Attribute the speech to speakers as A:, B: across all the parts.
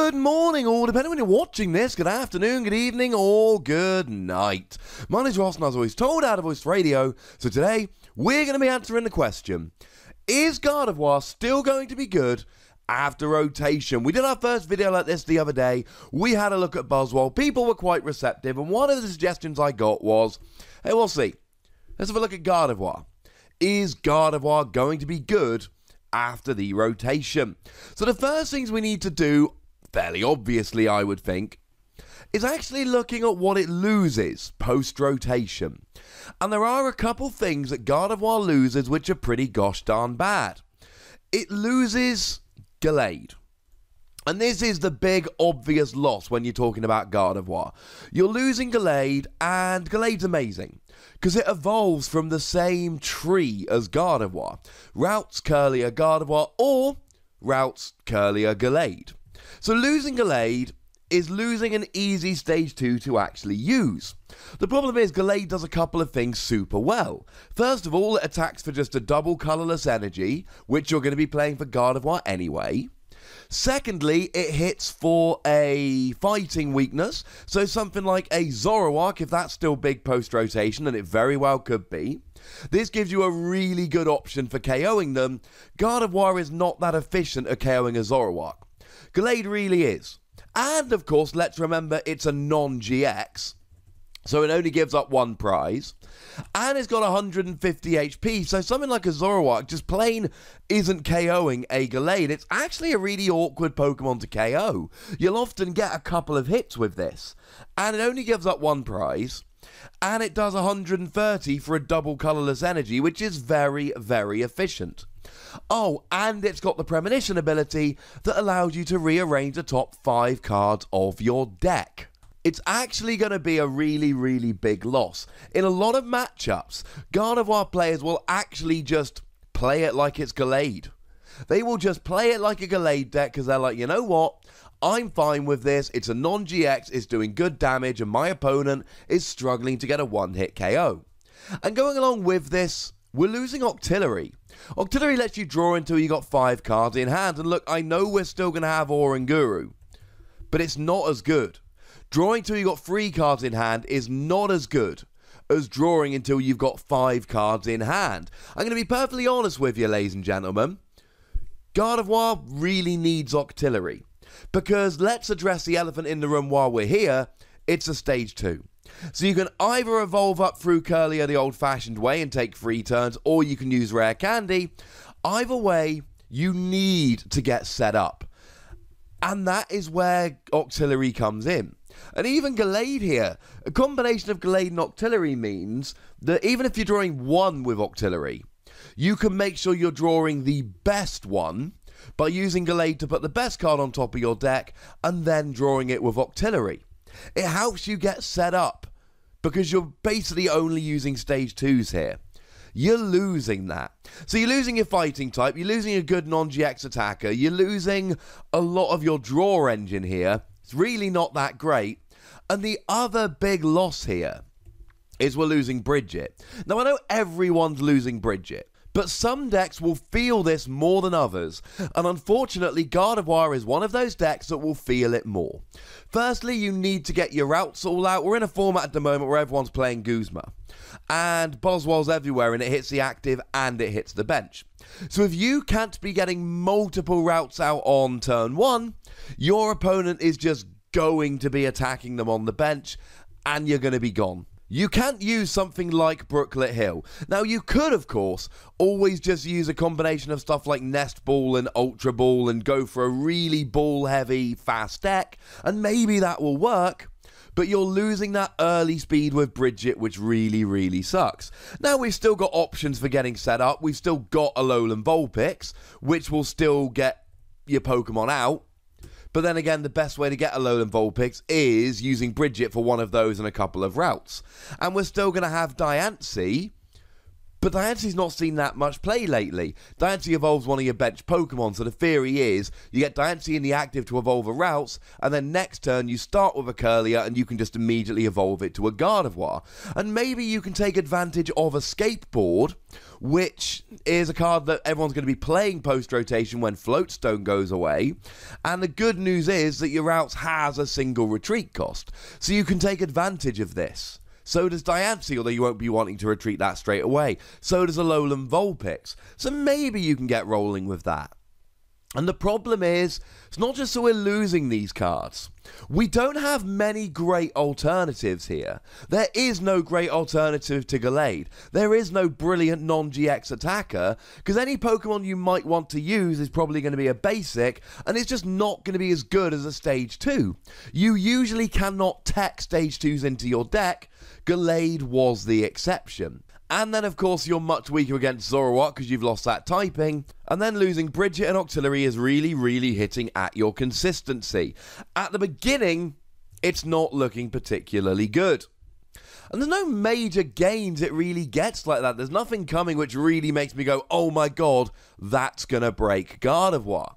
A: Good morning, all, depending when you're watching this. Good afternoon, good evening, or good night. My name's Ross, and as always told, Out of Voice Radio. So today, we're going to be answering the question, is Gardevoir still going to be good after rotation? We did our first video like this the other day. We had a look at Buzzwole. People were quite receptive, and one of the suggestions I got was, hey, we'll see. Let's have a look at Gardevoir. Is Gardevoir going to be good after the rotation? So the first things we need to do, fairly obviously I would think, is actually looking at what it loses post-rotation. And there are a couple things that Gardevoir loses which are pretty gosh darn bad. It loses Gallade. And this is the big obvious loss when you're talking about Gardevoir. You're losing Gallade, and Gallade's amazing, because it evolves from the same tree as Gardevoir. Routes Kirlia Gardevoir, or Routes Kirlia Gallade. So losing Gallade is losing an easy stage 2 to actually use. The problem is Gallade does a couple of things super well. First of all, it attacks for just a double colourless energy, which you're going to be playing for Gardevoir anyway. Secondly, it hits for a fighting weakness, so something like a Zoroark, if that's still big post-rotation, and it very well could be. This gives you a really good option for KOing them. Gardevoir is not that efficient at KOing a Zoroark. Gallade really is. And of course, let's remember it's a non-GX, so it only gives up one prize. And it's got 150 HP, so something like a Zoroark just plain isn't KOing a Gallade. It's actually a really awkward Pokemon to KO. You'll often get a couple of hits with this. And it only gives up one prize. And it does 130 for a double colourless energy, which is very, very efficient. Oh, and it's got the Premonition ability that allows you to rearrange the top 5 cards of your deck. It's actually going to be a really, really big loss. In a lot of matchups, Gardevoir players will actually just play it like it's Gallade. They will just play it like a Gallade deck because they're like, you know what? I'm fine with this. It's a non-GX, it's doing good damage, and my opponent is struggling to get a one-hit KO. And going along with this, we're losing Octillery. Octillery lets you draw until you got 5 cards in hand. And look, I know we're still going to have Oranguru, but it's not as good. Drawing until you got 3 cards in hand is not as good as drawing until you've got 5 cards in hand. I'm going to be perfectly honest with you, ladies and gentlemen. Gardevoir really needs Octillery. Because let's address the elephant in the room while we're here. It's a stage 2. So you can either evolve up through Kirlia the old-fashioned way and take 3 turns, or you can use Rare Candy. Either way, you need to get set up. And that is where Octillery comes in. And even Gallade here, a combination of Gallade and Octillery means that even if you're drawing 1 with Octillery, you can make sure you're drawing the best one by using Gallade to put the best card on top of your deck and then drawing it with Octillery. It helps you get set up because you're basically only using stage 2s here. You're losing that. So you're losing your fighting type, you're losing a good non-GX attacker, you're losing a lot of your draw engine here. It's really not that great. And the other big loss here is we're losing Bridget. Now I know everyone's losing Bridget, but some decks will feel this more than others, and unfortunately Gardevoir is one of those decks that will feel it more. Firstly, you need to get your routes all out. We're in a format at the moment where everyone's playing Guzma, and Buzzwole's everywhere, and it hits the active and it hits the bench. So if you can't be getting multiple routes out on turn 1, your opponent is just going to be attacking them on the bench, and you're going to be gone. You can't use something like Brooklet Hill. Now, you could, of course, always just use a combination of stuff like Nest Ball and Ultra Ball and go for a really ball-heavy, fast deck, and maybe that will work, but you're losing that early speed with Bridget, which really, really sucks. Now, we've still got options for getting set up. We've still got Alolan Vulpix, which will still get your Pokemon out. But then again, the best way to get Alolan Vulpix is using Bridget for one of those and a couple of routes. And we're still going to have Diancie, But Diance's not seen that much play lately. Diancie evolves one of your bench Pokemon, so the theory is you get Diancie in the active to evolve a Routes, and then next turn you start with a Kirlia and you can just immediately evolve it to a Gardevoir. And maybe you can take advantage of a Skateboard, which is a card that everyone's going to be playing post-rotation when Floatstone goes away. And the good news is that your Routes has a single retreat cost, so you can take advantage of this. So does Diancie, although you won't be wanting to retreat that straight away. So does Alolan Vulpix. So maybe you can get rolling with that. And the problem is, it's not just that we're losing these cards. We don't have many great alternatives here. There is no great alternative to Gallade. There is no brilliant non-GX attacker, because any Pokemon you might want to use is probably going to be a basic, and it's just not going to be as good as a Stage 2. You usually cannot tech Stage 2s into your deck. Gallade was the exception. And then, of course, you're much weaker against Zoroark because you've lost that typing. And then losing Bridget and Octillery is really hitting at your consistency. At the beginning, it's not looking particularly good. And there's no major gains it really gets like that. There's nothing coming which really makes me go, oh my god, that's going to break Gardevoir.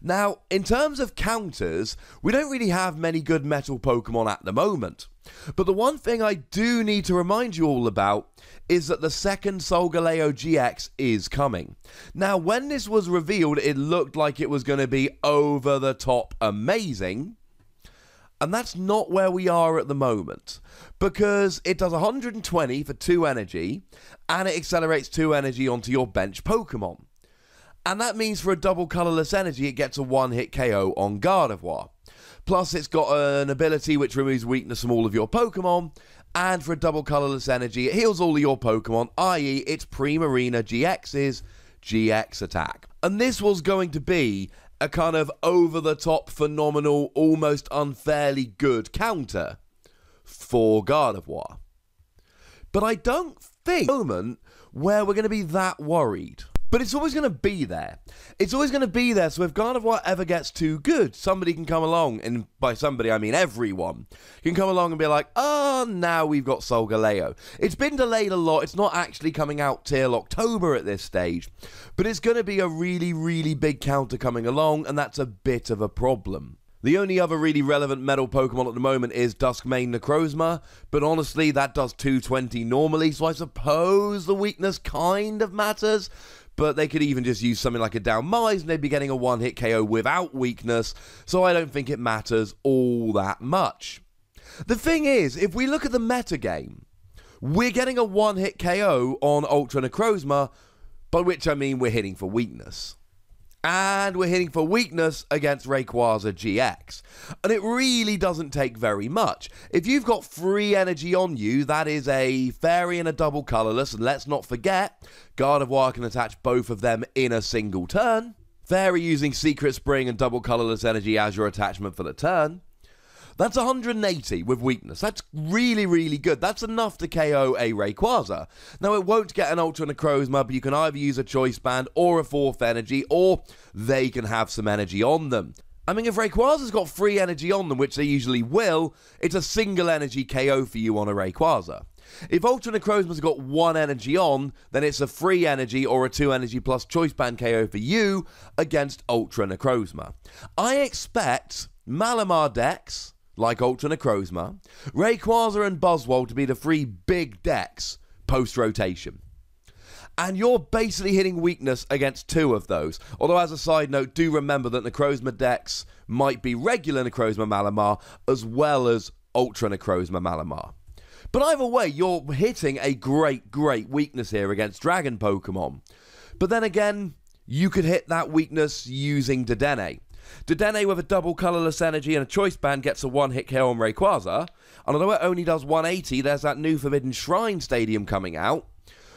A: Now, in terms of counters, we don't really have many good metal Pokemon at the moment. But the one thing I do need to remind you all about is that the second Solgaleo GX is coming. Now, when this was revealed, it looked like it was going to be over the top amazing. And that's not where we are at the moment. Because it does 120 for 2 energy, and it accelerates 2 energy onto your bench Pokemon. And that means for a double colourless energy, it gets a one-hit KO on Gardevoir. Plus, it's got an ability which removes weakness from all of your Pokemon. And for a double colourless energy, it heals all of your Pokemon, i.e. it's Primarina GX's GX attack. And this was going to be a kind of over-the-top, phenomenal, almost unfairly good counter for Gardevoir. But I don't think at the moment where we're going to be that worried. But it's always going to be there. It's always going to be there, so if Gardevoir ever gets too good, somebody can come along, and by somebody I mean everyone, can come along and be like, oh, now we've got Solgaleo. It's been delayed a lot. It's not actually coming out till October at this stage, but it's going to be a really big counter coming along, and that's a bit of a problem. The only other really relevant metal Pokemon at the moment is Duskmane Necrozma, but honestly, that does 220 normally, so I suppose the weakness kind of matters. But they could even just use something like a Dowmise and they'd be getting a one-hit KO without weakness, so I don't think it matters all that much. The thing is, if we look at the metagame, we're getting a one-hit KO on Ultra Necrozma, by which I mean we're hitting for weakness. And we're hitting for weakness against Rayquaza GX. And it really doesn't take very much. If you've got free energy on you, that is a fairy and a double colourless. And let's not forget, Gardevoir can attach both of them in a single turn. Fairy using Secret Spring and double colourless energy as your attachment for the turn. That's 180 with weakness. That's really good. That's enough to KO a Rayquaza. Now, it won't get an Ultra Necrozma, but you can either use a Choice Band or a 4th energy, or they can have some energy on them. I mean, if Rayquaza's got free energy on them, which they usually will, it's a single energy KO for you on a Rayquaza. If Ultra Necrozma's got 1 energy on, then it's a free energy or a 2 energy plus Choice Band KO for you against Ultra Necrozma. I expect Malamar decks, like Ultra Necrozma, Rayquaza and Buzzwole to be the 3 big decks post-rotation. And you're basically hitting weakness against 2 of those. Although, as a side note, do remember that Necrozma decks might be regular Necrozma Malamar as well as Ultra Necrozma Malamar. But either way, you're hitting a great weakness here against Dragon Pokemon. But then again, you could hit that weakness using Dedenne. Dedenne with a double colourless energy and a Choice Band gets a one-hit KO on Rayquaza, and although it only does 180, there's that new Forbidden Shrine Stadium coming out,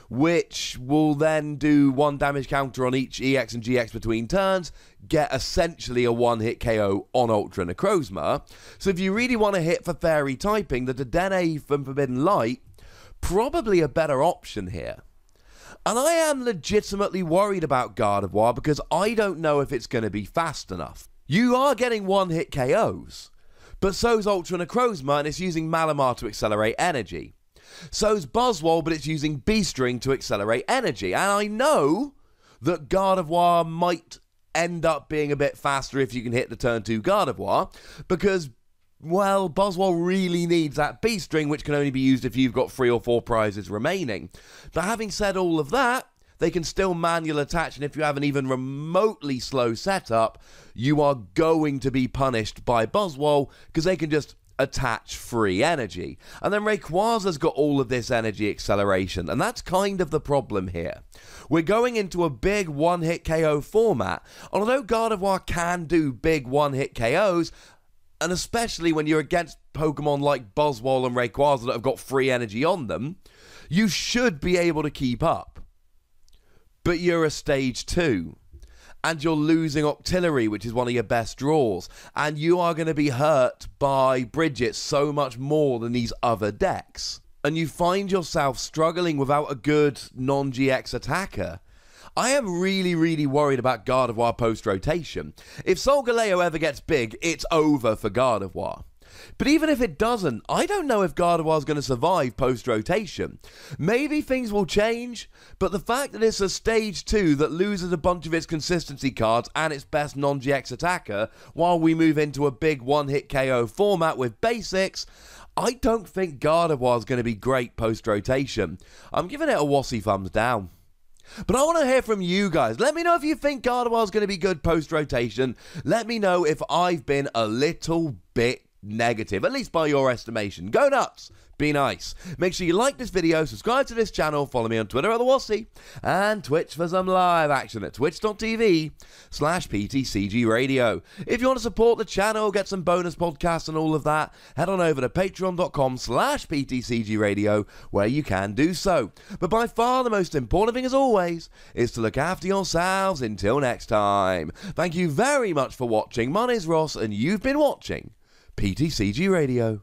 A: which will then do 1 damage counter on each EX and GX between turns, get essentially a one-hit KO on Ultra Necrozma. So if you really want to hit for Fairy typing, the Dedenne from Forbidden Light, probably a better option here. And I am legitimately worried about Gardevoir because I don't know if it's going to be fast enough. You are getting one-hit KOs, but so's Ultra Necrozma, and it's using Malamar to accelerate energy. So's Buzzwole, but it's using B-String to accelerate energy. And I know that Gardevoir might end up being a bit faster if you can hit the turn 2 Gardevoir, because, well, Buzzwole really needs that B-String, which can only be used if you've got 3 or 4 prizes remaining. But having said all of that, they can still manual attach, and if you have an even remotely slow setup, you are going to be punished by Buzzwole, because they can just attach free energy. And then Rayquaza's got all of this energy acceleration, and that's kind of the problem here. We're going into a big one-hit KO format, and although Gardevoir can do big one-hit KOs, and especially when you're against Pokemon like Buzzwole and Rayquaza that have got free energy on them, you should be able to keep up. But you're a stage 2. And you're losing Octillery, which is one of your best draws. And you are going to be hurt by Bridget so much more than these other decks. And you find yourself struggling without a good non-GX attacker. I am really, really worried about Gardevoir post-rotation. If Solgaleo ever gets big, it's over for Gardevoir. But even if it doesn't, I don't know if Gardevoir's going to survive post-rotation. Maybe things will change, but the fact that it's a stage 2 that loses a bunch of its consistency cards and its best non-GX attacker while we move into a big one-hit KO format with basics, I don't think Gardevoir's going to be great post-rotation. I'm giving it a wassy thumbs down. But I want to hear from you guys. Let me know if you think Gardevoir's going to be good post-rotation. Let me know if I've been a little bit negative, at least by your estimation. Go nuts, be nice. Make sure you like this video, subscribe to this channel, follow me on Twitter at The Wassy, and Twitch for some live action at twitch.tv/PTCG Radio. If you want to support the channel, get some bonus podcasts and all of that, head on over to patreon.com/PTCG Radio, where you can do so. But by far the most important thing, as always, is to look after yourselves until next time. Thank you very much for watching. My name's Ross, and you've been watching PTCG Radio.